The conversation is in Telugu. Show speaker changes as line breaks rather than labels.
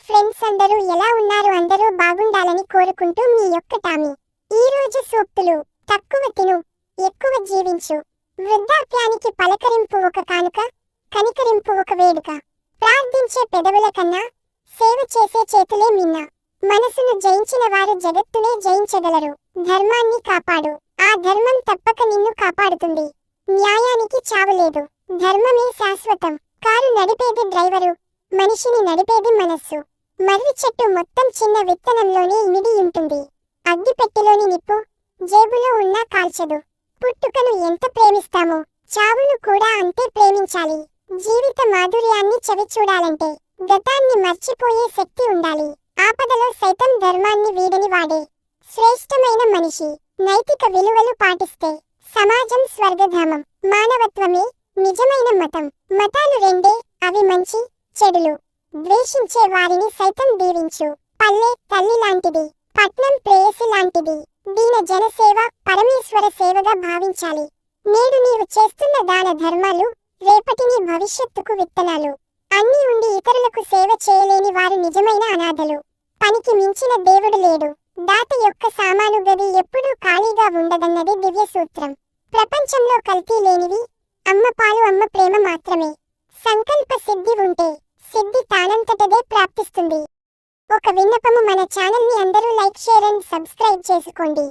ఫ్రెండ్స్, అందరూ ఎలా ఉన్నారు? అందరూ బాగుండాలని కోరుకుంటూ మీ యొక్క టామీ. ఈ రోజు సూక్తులు: తక్కువ తిను, ఎక్కువ జీవించు. వృద్ధాప్యానికి పలకరింపు ఒక కానుక, కనికరింపు ఒక వేడుక. ప్రార్థించే పెదవుల కన్నా సేవ చేసే చేతులే మిన్న. మనసును జయించిన వారు జగత్తునే జయించగలరు. ధర్మాన్ని కాపాడు, ఆ ధర్మం తప్పక నిన్ను కాపాడుతుంది. న్యాయానికి చావులేదు, ధర్మమే శాశ్వతం. కారు నడిపేది డ్రైవరు, మనిషిని నడిపేది మనస్సు. మర్రి చెట్టు మొత్తం చిన్న విత్తనంలోనే ఇమిడి ఉంటుంది. అగ్గిపెట్టెలోని నిప్పు జేబులో ఉన్నా కాల్చదు. పుట్టుకను ఎంత ప్రేమిస్తామో చావును కూడా అంతే ప్రేమించాలి. జీవిత మాధుర్యాన్ని చవిచూడాలంటే గతాన్ని మర్చిపోయే శక్తి ఉండాలి. ఆపదలో సైతం ధర్మాన్ని వీడని వాడే శ్రేష్టమైన మనిషి. నైతిక విలువలు పాటిస్తే సమాజం స్వర్గధామం. మానవత్వమే నిజమైన మతం. మతాలు రెండే, అవి మంచి చెడులు. ద్వేషించే వారిని సైతం దీవించు. పల్లె తల్లి లాంటిది, పట్నం ప్రేయసి లాంటిది. దీన జనసేవ పరమేశ్వర సేవగా భావించాలి. నేడు నీవు చేస్తున్న దాన ధర్మాలు రేపటి నీ భవిష్యత్తుకు విత్తనాలు. అన్నీ ఉండి ఇతరులకు సేవ చేయలేని వారు నిజమైన అనాథలు. పనికి మించిన దేవుడు లేడు. దాత యొక్క సామాను గది ఎప్పుడూ ఖాళీగా ఉండదన్నది దివ్య సూత్రం. ప్రపంచంలో కల్తీ లేనివి అమ్మ పాలు, అమ్మ ప్రేమ మాత్రమే. సంకల్ప సిద్ధి ఉంటే సిద్ధి తానంతటదే ప్రాప్తిస్తుంది. ఒక విన్నపము: మన ఛానల్ ని అందరూ లైక్, షేర్ అండ్ సబ్స్క్రైబ్ చేసుకోండి.